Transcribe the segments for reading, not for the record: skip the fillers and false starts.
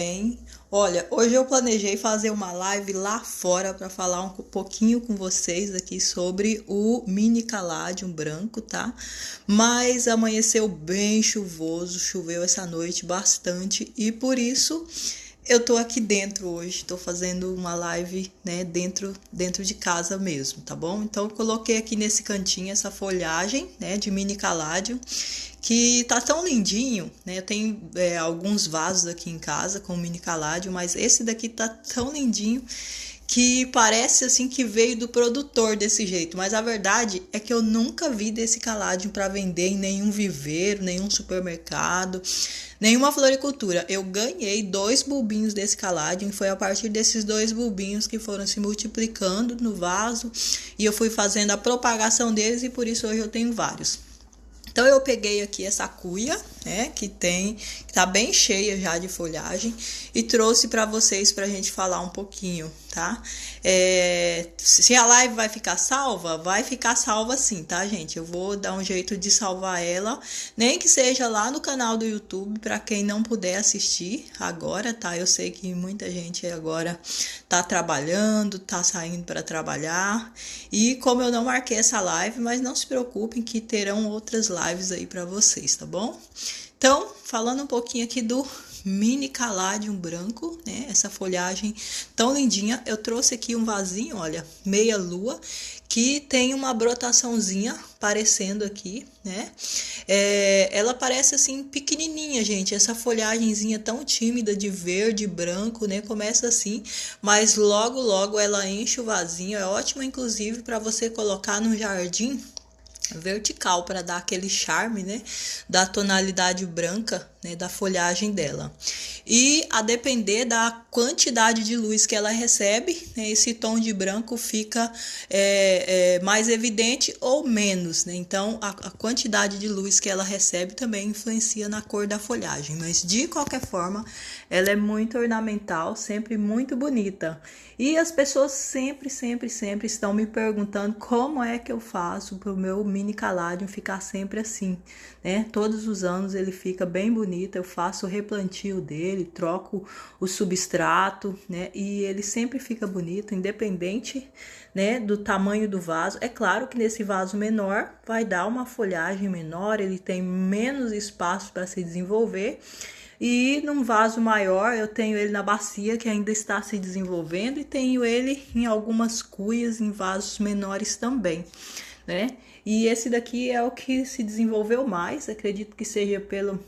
Bem, olha, hoje eu planejei fazer uma live lá fora para falar um pouquinho com vocês aqui sobre o mini caladium branco, tá? Mas amanheceu bem chuvoso, choveu essa noite bastante e por isso eu tô aqui dentro hoje, tô fazendo uma live, né, dentro de casa mesmo, tá bom? Então eu coloquei aqui nesse cantinho essa folhagem, né, de mini caladium que tá tão lindinho, né? Eu tenho alguns vasos aqui em casa com mini caládio, mas esse daqui tá tão lindinho que parece assim que veio do produtor desse jeito, mas a verdade é que eu nunca vi desse caládio para vender em nenhum viveiro, nenhum supermercado, nenhuma floricultura. Eu ganhei 2 bulbinhos desse caládio e foi a partir desses 2 bulbinhos que foram se multiplicando no vaso e eu fui fazendo a propagação deles e por isso hoje eu tenho vários. Então eu peguei aqui essa cuia, né, que tá bem cheia já de folhagem e trouxe para vocês pra gente falar um pouquinho, tá? Se a live vai ficar salva sim, tá, gente? Eu vou dar um jeito de salvar ela, nem que seja lá no canal do YouTube para quem não puder assistir agora, tá? Eu sei que muita gente agora tá trabalhando, tá saindo para trabalhar e como eu não marquei essa live, mas não se preocupem que terão outras lives aí para vocês, tá bom? Então, falando um pouquinho aqui do mini caladium branco, né? Essa folhagem tão lindinha. Eu trouxe aqui um vasinho, olha, meia lua, que tem uma brotaçãozinha aparecendo aqui, né? Ela parece assim pequenininha, gente. Essa folhagenzinha tão tímida de verde e branco, né? Começa assim, mas logo logo ela enche o vasinho. É ótima, inclusive, para você colocar no jardim vertical para dar aquele charme, né, da tonalidade branca, né, da folhagem dela. E a depender da quantidade de luz que ela recebe, né, esse tom de branco fica mais evidente ou menos, né? Então a quantidade de luz que ela recebe também influencia na cor da folhagem, mas de qualquer forma ela é muito ornamental, sempre muito bonita. E as pessoas sempre estão me perguntando como é que eu faço para o meu mini caladium ficar sempre assim, né? Todos os anos ele fica bem bonito, eu faço o replantio dele, troco o substrato, né? E ele sempre fica bonito, independente, né, do tamanho do vaso. É claro que nesse vaso menor vai dar uma folhagem menor, ele tem menos espaço para se desenvolver. E num vaso maior eu tenho ele na bacia que ainda está se desenvolvendo e tenho ele em algumas cuias em vasos menores também, né? E esse daqui é o que se desenvolveu mais, acredito que seja pelo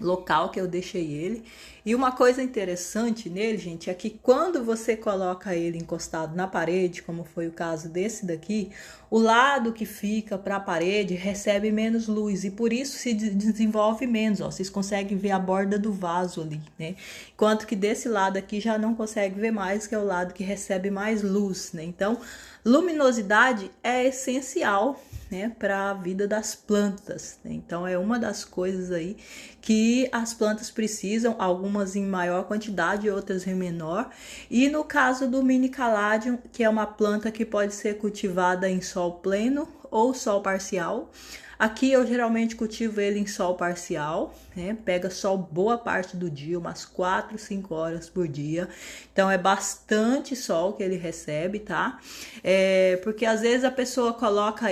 local que eu deixei ele. E uma coisa interessante nele, gente, é que quando você coloca ele encostado na parede, como foi o caso desse daqui, o lado que fica para a parede recebe menos luz e por isso se desenvolve menos, ó. Vocês conseguem ver a borda do vaso ali, né? Enquanto que desse lado aqui já não consegue ver mais, que é o lado que recebe mais luz, né? Então, luminosidade é essencial, né, para a vida das plantas, né? Então é uma das coisas aí que as plantas precisam, algumas em maior quantidade, outras em menor. E no caso do mini caladium, que é uma planta que pode ser cultivada em sol pleno ou sol parcial. Aqui eu geralmente cultivo ele em sol parcial, né? Pega sol boa parte do dia, umas 4, 5 horas por dia. Então é bastante sol que ele recebe, tá? Porque às vezes a pessoa coloca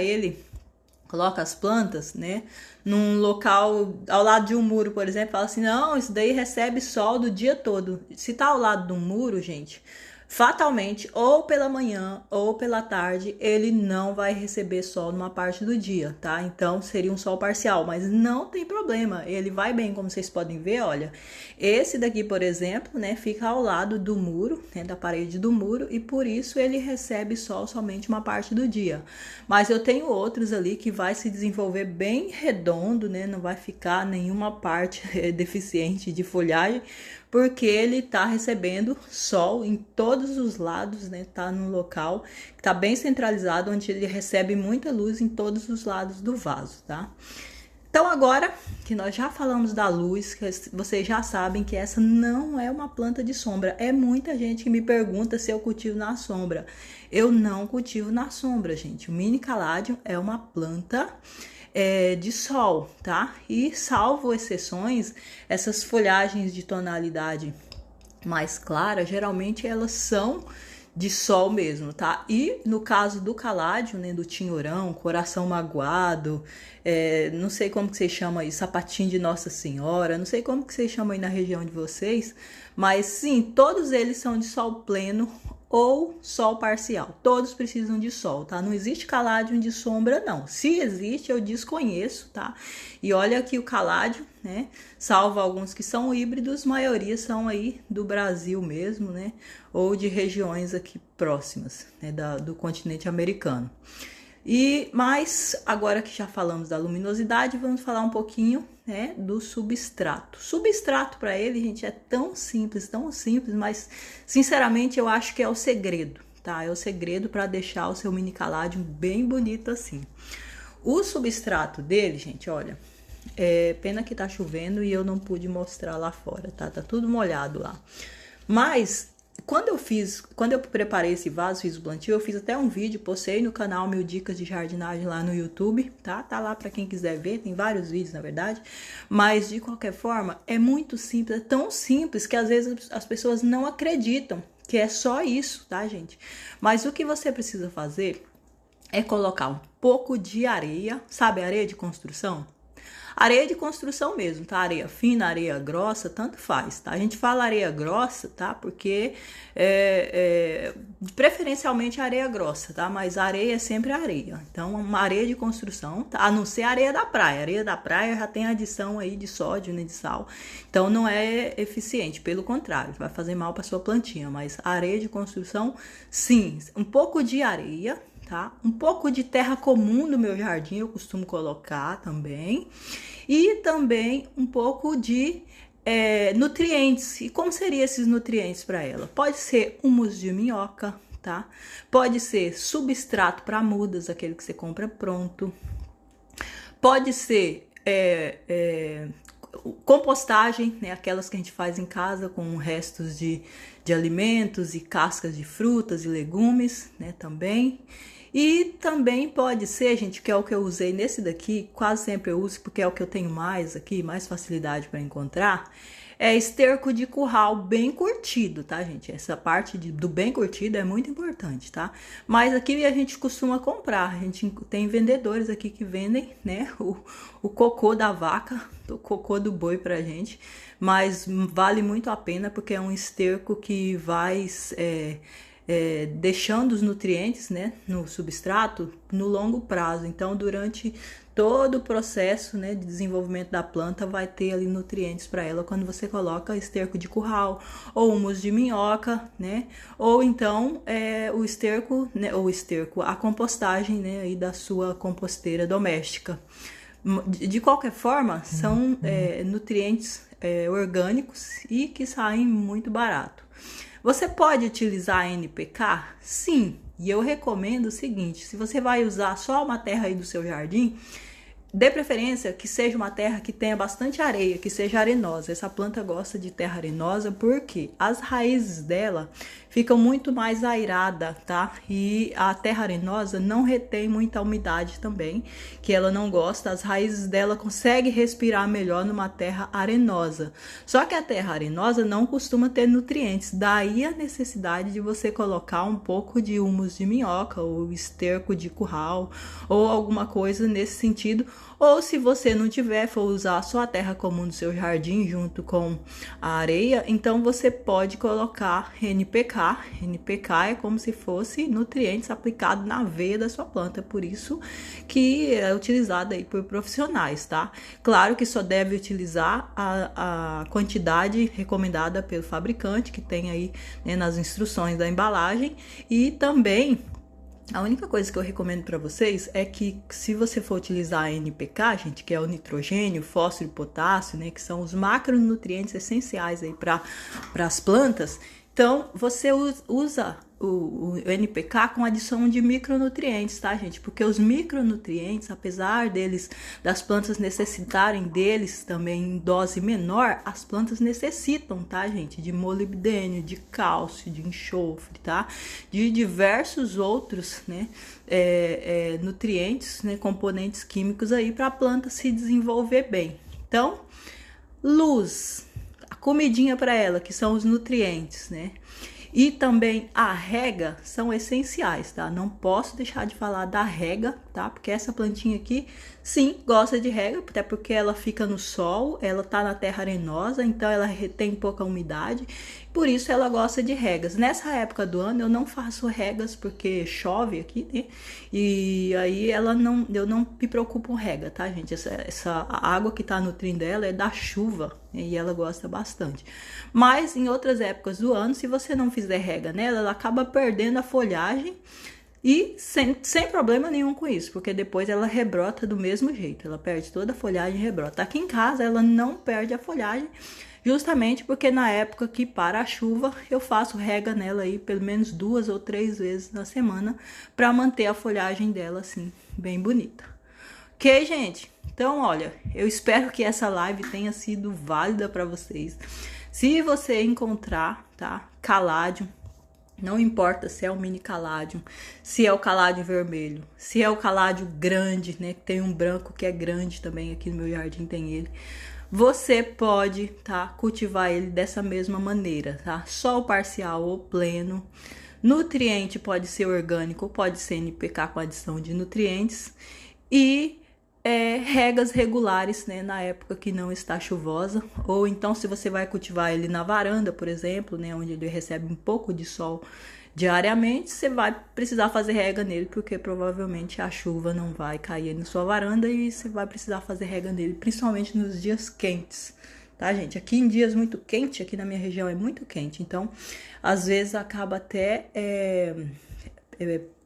as plantas, né, num local ao lado de um muro, por exemplo, fala assim, não, isso daí recebe sol do dia todo. Se tá ao lado de um muro, gente, fatalmente, ou pela manhã ou pela tarde, ele não vai receber sol numa parte do dia, tá? Então, seria um sol parcial, mas não tem problema, ele vai bem, como vocês podem ver, olha. Esse daqui, por exemplo, né, fica ao lado do muro, né, da parede do muro, e por isso ele recebe sol somente uma parte do dia. Mas eu tenho outros ali que vai se desenvolver bem redondo, né, não vai ficar nenhuma parte deficiente de folhagem, porque ele está recebendo sol em todos os lados, né? Tá num local que está bem centralizado, onde ele recebe muita luz em todos os lados do vaso, tá? Então agora que nós já falamos da luz, que vocês já sabem que essa não é uma planta de sombra. É muita gente que me pergunta se eu cultivo na sombra. Eu não cultivo na sombra, gente. O mini caladium é uma planta de sol, tá? E salvo exceções, essas folhagens de tonalidade mais claras, geralmente elas são de sol mesmo, tá? E no caso do caládio, né, do tinhorão, coração magoado, não sei como que vocês chamam aí, sapatinho de Nossa Senhora, não sei como que vocês chamam aí na região de vocês, mas sim, todos eles são de sol pleno ou sol parcial. Todos precisam de sol, tá? Não existe caládio de sombra, não. Se existe, eu desconheço, tá? E olha que o caládio, né? Salvo alguns que são híbridos, maioria são aí do Brasil mesmo, né? Ou de regiões aqui próximas, né? Do continente americano. Mas agora que já falamos da luminosidade, vamos falar um pouquinho, né, do substrato. Substrato para ele, gente, é tão simples, mas sinceramente eu acho que é o segredo, tá? É o segredo para deixar o seu mini caládio bem bonito assim. O substrato dele, gente, olha, pena que tá chovendo e eu não pude mostrar lá fora, tá? Tá tudo molhado lá. Mas quando eu preparei esse vaso, fiz o plantio, eu fiz até um vídeo, postei no canal 1000 Dicas de Jardinagem lá no YouTube, tá? Tá lá para quem quiser ver, tem vários vídeos na verdade, mas de qualquer forma é muito simples, é tão simples que às vezes as pessoas não acreditam que é só isso, tá, gente? Mas o que você precisa fazer é colocar um pouco de areia, sabe, areia de construção? Areia de construção mesmo, tá? Areia fina, areia grossa, tanto faz, tá? A gente fala areia grossa, tá? Porque preferencialmente areia grossa, tá? Mas areia é sempre areia. Então, uma areia de construção, tá? A não ser areia da praia. Areia da praia já tem adição aí de sódio, né? De sal. Então, não é eficiente. Pelo contrário, vai fazer mal para sua plantinha. Mas areia de construção, sim. Um pouco de areia, tá? Um pouco de terra comum no meu jardim eu costumo colocar também. E também um pouco de nutrientes. E como seriam esses nutrientes para ela? Pode ser humus de minhoca, tá? Pode ser substrato para mudas, aquele que você compra pronto. Pode ser compostagem, né? Aquelas que a gente faz em casa com restos de alimentos e cascas de frutas e legumes, né? Também. E também pode ser, gente, que é o que eu usei nesse daqui, quase sempre eu uso porque é o que eu tenho mais aqui, mais facilidade para encontrar, é esterco de curral bem curtido, tá, gente? Essa parte do bem curtido é muito importante, tá? Mas aqui a gente costuma comprar, a gente tem vendedores aqui que vendem, né, o cocô da vaca, o cocô do boi pra gente, mas vale muito a pena porque é um esterco que vai deixando os nutrientes, né, no substrato no longo prazo. Então, durante todo o processo, né, de desenvolvimento da planta, vai ter ali nutrientes para ela quando você coloca esterco de curral ou humus de minhoca, né, ou então o esterco, né, a compostagem, né, aí da sua composteira doméstica. De qualquer forma, são nutrientes orgânicos e que saem muito barato. Você pode utilizar NPK? Sim, e eu recomendo o seguinte, se você vai usar só uma terra aí do seu jardim, dê preferência que seja uma terra que tenha bastante areia, que seja arenosa. Essa planta gosta de terra arenosa porque as raízes dela ficam muito mais airada, tá? E a terra arenosa não retém muita umidade também, que ela não gosta. As raízes dela conseguem respirar melhor numa terra arenosa. Só que a terra arenosa não costuma ter nutrientes, daí a necessidade de você colocar um pouco de humus de minhoca ou esterco de curral ou alguma coisa nesse sentido. Ou se você não tiver, for usar só a terra comum do seu jardim junto com a areia, então você pode colocar NPK. NPK é como se fosse nutrientes aplicados na veia da sua planta, por isso que é utilizada aí por profissionais, tá? Claro que só deve utilizar a quantidade recomendada pelo fabricante, que tem aí, né, nas instruções da embalagem, e também a única coisa que eu recomendo para vocês é que se você for utilizar a NPK, gente, que é o nitrogênio, fósforo e potássio, né, que são os macronutrientes essenciais aí para as plantas, então você usa o NPK com adição de micronutrientes, tá, gente? Porque os micronutrientes, apesar das plantas necessitarem deles também em dose menor, as plantas necessitam, tá, gente? De molibdênio, de cálcio, de enxofre, tá? De diversos outros, né, nutrientes, né, componentes químicos aí para a planta se desenvolver bem. Então, luz. comidinha para ela, que são os nutrientes, né? E também a rega são essenciais, tá? Não posso deixar de falar da rega, tá? Porque essa plantinha aqui, sim, gosta de rega, até porque ela fica no sol, ela tá na terra arenosa, então ela retém pouca umidade, por isso ela gosta de regas. Nessa época do ano eu não faço regas porque chove aqui, né? E aí eu não me preocupo com rega, tá, gente? Essa água que tá nutrindo ela é da chuva, e ela gosta bastante. Mas em outras épocas do ano, se você não fizer rega nela, ela acaba perdendo a folhagem e sem problema nenhum com isso, porque depois ela rebrota do mesmo jeito, ela perde toda a folhagem e rebrota. Aqui em casa ela não perde a folhagem, justamente porque na época que para a chuva eu faço rega nela aí pelo menos 2 ou 3 vezes na semana para manter a folhagem dela assim bem bonita. Ok, gente? Então, olha, eu espero que essa live tenha sido válida para vocês. Se você encontrar, tá, caládio, não importa se é o mini caládio, se é o caládio vermelho, se é o caládio grande, né, que tem um branco que é grande também, aqui no meu jardim tem ele. Você pode, tá, cultivar ele dessa mesma maneira, tá? Sol parcial ou pleno. Nutriente pode ser orgânico, pode ser NPK com adição de nutrientes. E regas regulares, né, na época que não está chuvosa, ou então se você vai cultivar ele na varanda, por exemplo, né, onde ele recebe um pouco de sol diariamente, você vai precisar fazer rega nele, porque provavelmente a chuva não vai cair na sua varanda e você vai precisar fazer rega nele, principalmente nos dias quentes, tá, gente? Aqui em dias muito quentes, aqui na minha região é muito quente, então às vezes acaba até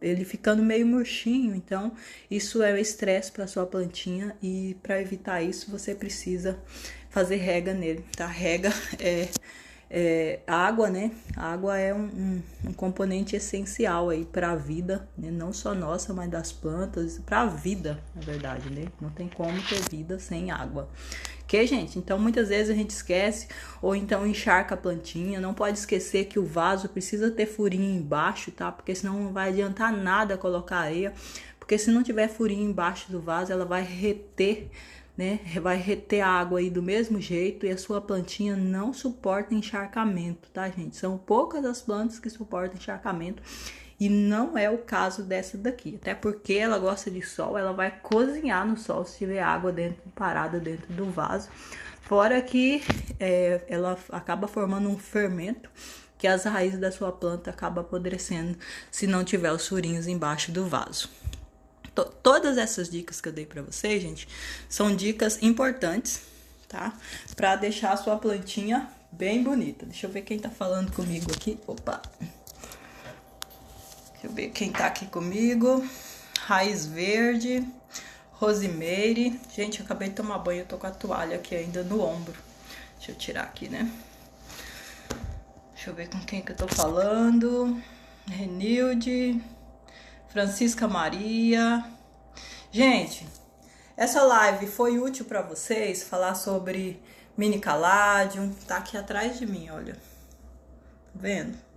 ele ficando meio murchinho, então isso é estresse para sua plantinha e para evitar isso você precisa fazer rega nele, tá? Rega água, né? A água é um componente essencial aí para a vida, né? Não só nossa, mas das plantas, para a vida, na verdade, né? Não tem como ter vida sem água. Ok, gente? Então, muitas vezes a gente esquece ou então encharca a plantinha. Não pode esquecer que o vaso precisa ter furinho embaixo, tá? Porque senão não vai adiantar nada colocar areia. Porque se não tiver furinho embaixo do vaso, ela vai reter, né? Vai reter a água aí do mesmo jeito e a sua plantinha não suporta encharcamento, tá, gente? São poucas as plantas que suportam encharcamento. E não é o caso dessa daqui, até porque ela gosta de sol, ela vai cozinhar no sol se tiver água parada dentro do vaso. Fora que ela acaba formando um fermento que as raízes da sua planta acabam apodrecendo se não tiver os furinhos embaixo do vaso. Todas essas dicas que eu dei pra vocês, gente, são dicas importantes, tá? Pra deixar a sua plantinha bem bonita. Deixa eu ver quem tá falando comigo aqui. Opa! Deixa eu ver quem tá aqui comigo. Raiz Verde, Rosemary. Gente, eu acabei de tomar banho, eu tô com a toalha aqui ainda no ombro. Deixa eu tirar aqui, né? Deixa eu ver com quem que eu tô falando. Renilde, Francisca Maria. Gente, essa live foi útil pra vocês falar sobre mini caládio. Tá aqui atrás de mim, olha. Tá vendo?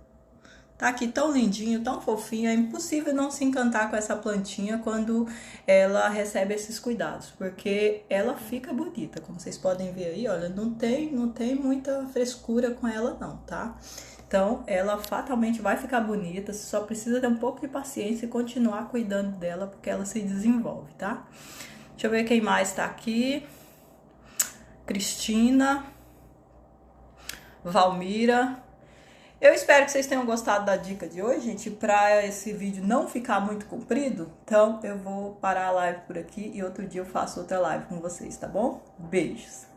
Tá aqui tão lindinho, tão fofinho, é impossível não se encantar com essa plantinha quando ela recebe esses cuidados, porque ela fica bonita, como vocês podem ver aí, olha, não tem muita frescura com ela não, tá? Então, ela fatalmente vai ficar bonita, você só precisa ter um pouco de paciência e continuar cuidando dela, porque ela se desenvolve, tá? Deixa eu ver quem mais tá aqui. Cristina, Valmira. Eu espero que vocês tenham gostado da dica de hoje, gente, para esse vídeo não ficar muito comprido. Então, eu vou parar a live por aqui e outro dia eu faço outra live com vocês, tá bom? Beijos!